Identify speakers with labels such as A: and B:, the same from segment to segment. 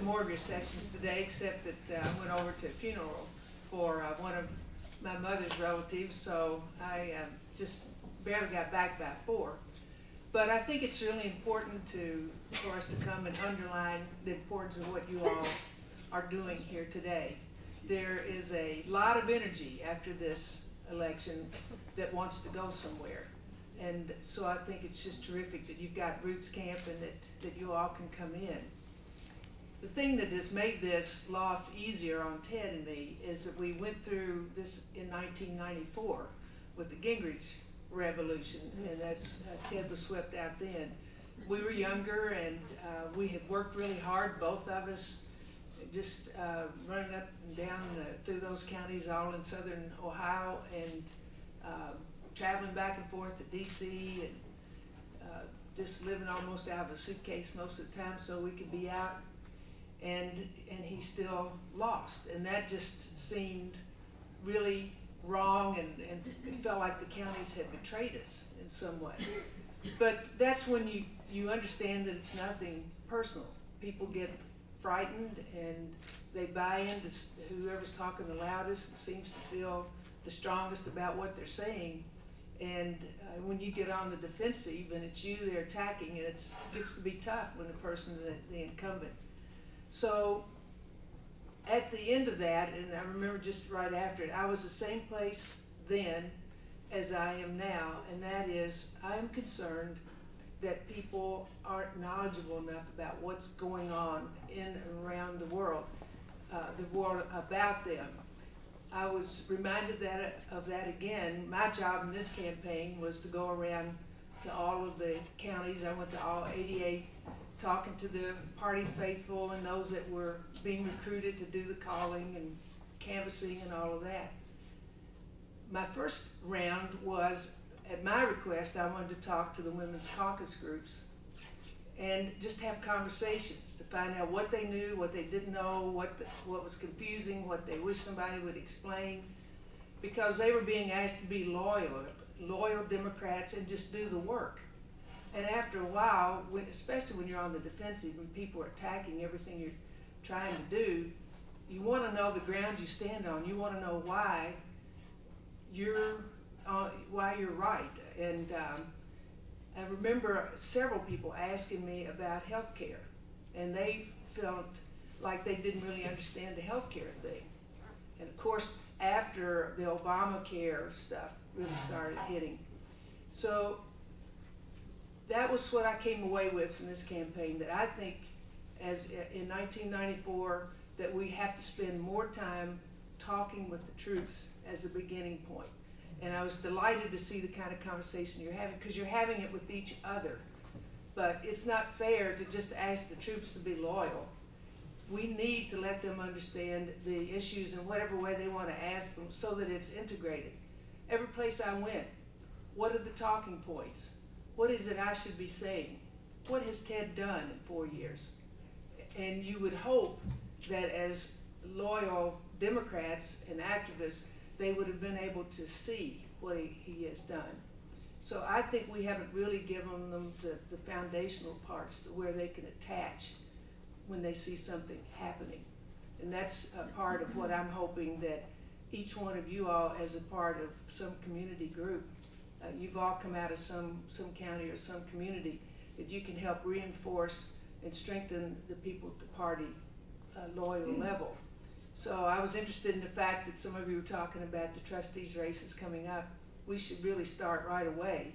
A: mortgage sessions today, except that I went over to a funeral for one of my mother's relatives, so I just barely got back by 4. But I think it's really important for us to come and underline the importance of what you all are doing here today. There is a lot of energy after this election that wants to go somewhere. And so I think it's just terrific that you've got Roots Camp and that you all can come in. The thing that has made this loss easier on Ted and me is that we went through this in 1994 with the Gingrich Revolution, and that's Ted was swept out then. We were younger, and we had worked really hard, both of us, just running up and down through those counties all in southern Ohio, and traveling back and forth to D.C. and just living almost out of a suitcase most of the time so we could be out. And he still lost, and that just seemed really wrong, and it felt like the counties had betrayed us in some way. But that's when you understand that it's nothing personal. People get frightened and they buy into whoever's talking the loudest and seems to feel the strongest about what they're saying. And when you get on the defensive and it's you they're attacking, and it gets to be tough when the person's the incumbent. So at the end of that, and I remember just right after it, I was the same place then as I am now, and that is I am concerned that people aren't knowledgeable enough about what's going on in and around the world about them. I was reminded of that again. My job in this campaign was to go around to all of the counties. I went to all 88, talking to the party faithful and those that were being recruited to do the calling and canvassing and all of that. My first round was, at my request, I wanted to talk to the women's caucus groups and just have conversations to find out what they knew, what they didn't know, what was confusing, what they wish somebody would explain, because they were being asked to be loyal Democrats and just do the work. And after a while, especially when you're on the defensive, when people are attacking everything you're trying to do, you want to know the ground you stand on. You want to know why you're right. And I remember several people asking me about health care, and they felt like they didn't really understand the health care thing. And of course, after the Obamacare stuff really started hitting. So that was what I came away with from this campaign, that I think as in 1994 that we have to spend more time talking with the troops as a beginning point. And I was delighted to see the kind of conversation you're having, because you're having it with each other. But it's not fair to just ask the troops to be loyal. We need to let them understand the issues in whatever way they want to ask them so that it's integrated. Every place I went, what are the talking points? What is it I should be saying? What has Ted done in 4 years? And you would hope that as loyal Democrats and activists, they would have been able to see what he has done. So I think we haven't really given them the foundational parts to where they can attach when they see something happening. And that's a part of what I'm hoping that each one of you all, as a part of some community group, you've all come out of some county or some community, that you can help reinforce and strengthen the people at the party loyal level. So I was interested in the fact that some of you were talking about the trustees races coming up. We should really start right away.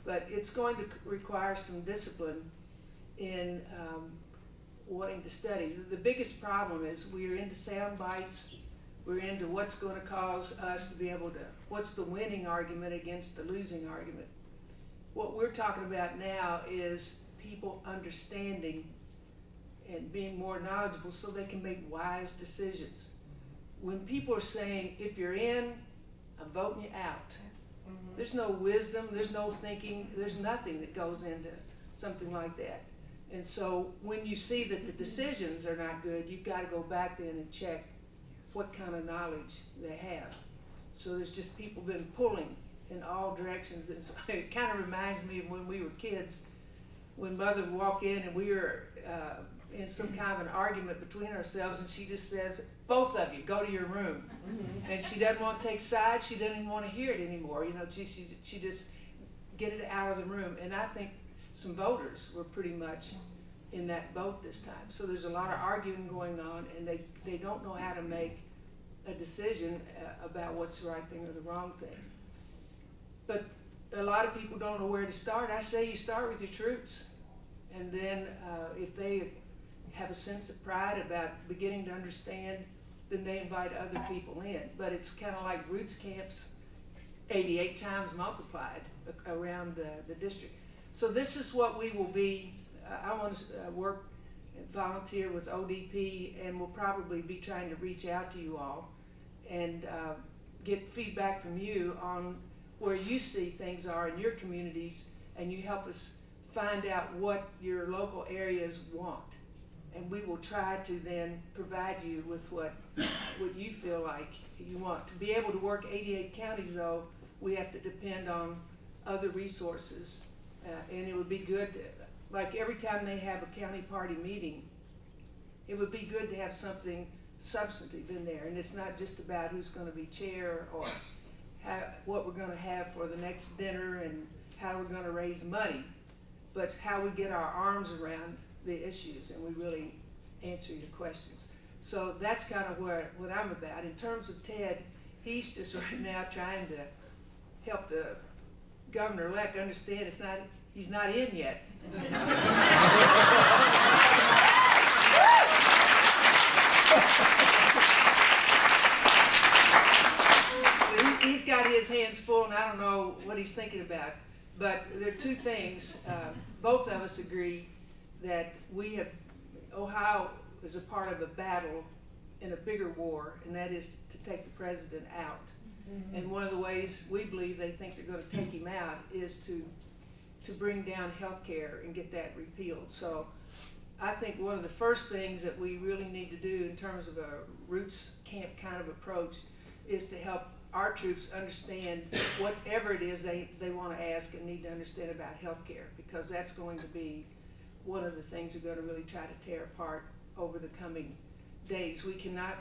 A: But it's going to require some discipline in wanting to study. The biggest problem is we're into sound bites. We're into what's going to cause us to be able to, what's the winning argument against the losing argument. What we're talking about now is people understanding and being more knowledgeable so they can make wise decisions. When people are saying, if you're in, I'm voting you out. There's no wisdom, there's no thinking, there's nothing that goes into something like that. And so when you see that the decisions are not good, you've got to go back then and check what kind of knowledge they have. So there's just people been pulling in all directions. And so it kind of reminds me of when we were kids, when Mother would walk in and we were in some kind of an argument between ourselves, and she just says, both of you, go to your room. And she doesn't want to take sides. She doesn't even want to hear it anymore. You know, she just get it out of the room. And I think some voters were pretty much in that boat this time. So there's a lot of arguing going on, and they don't know how to make a decision about what's the right thing or the wrong thing. But a lot of people don't know where to start. I say you start with your troops, and then if they have a sense of pride about beginning to understand, then they invite other people in. But it's kind of like Roots Camps 88 times multiplied around the district. So this is what we will be. I want to work and volunteer with ODP, and we'll probably be trying to reach out to you all and get feedback from you on where you see things are in your communities, and you help us find out what your local areas want. And we will try to then provide you with what you feel like you want. To be able to work 88 counties, though, we have to depend on other resources. And it would be good, like every time they have a county party meeting, it would be good to have something substantive in there. And it's not just about who's going to be chair or what we're going to have for the next dinner and how we're going to raise money, but how we get our arms around the issues and we really answer your questions. So that's kind of what I'm about. In terms of Ted, he's just right now trying to help the governor-elect understand he's not in yet. He's got his hands full, and I don't know what he's thinking about. But there are two things. Both of us agree that Ohio is a part of a battle in a bigger war, and that is to take the president out. Mm-hmm. And one of the ways we believe they think they're going to take him out is to bring down health care and get that repealed. So I think one of the first things that we really need to do in terms of a roots camp kind of approach is to help our troops understand whatever it is they want to ask and need to understand about health care, because that's going to be one of the things we're going to really try to tear apart over the coming days. We cannot,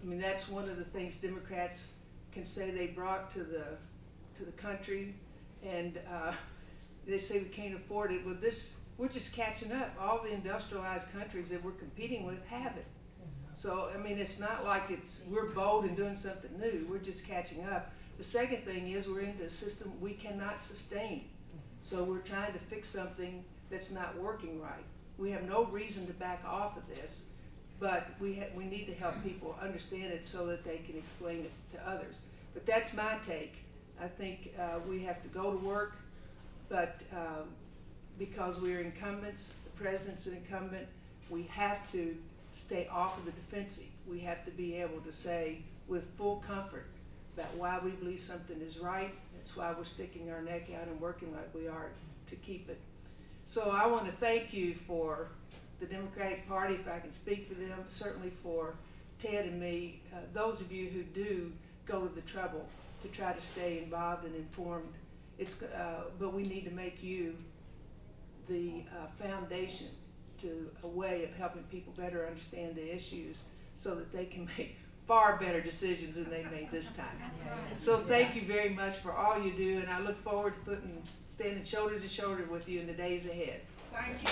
A: I mean, that's one of the things Democrats can say they brought to the country, and they say we can't afford it. Well, we're just catching up. All the industrialized countries that we're competing with have it. So, I mean, it's not like we're bold and doing something new. We're just catching up. The second thing is we're into a system we cannot sustain. So we're trying to fix something that's not working right. We have no reason to back off of this, but we need to help people understand it so that they can explain it to others. But that's my take. I think we have to go to work, but because we're incumbents, the president's an incumbent, we have to stay off of the defensive. We have to be able to say with full comfort about why we believe something is right. That's why we're sticking our neck out and working like we are to keep it. So I want to thank you for the Democratic Party, if I can speak for them, certainly for Ted and me, those of you who do go to the trouble to try to stay involved and informed. But we need to make you the foundation to a way of helping people better understand the issues so that they can make far better decisions than they made this time. So thank you very much for all you do, and I look forward to standing shoulder to shoulder with you in the days ahead. Thank you.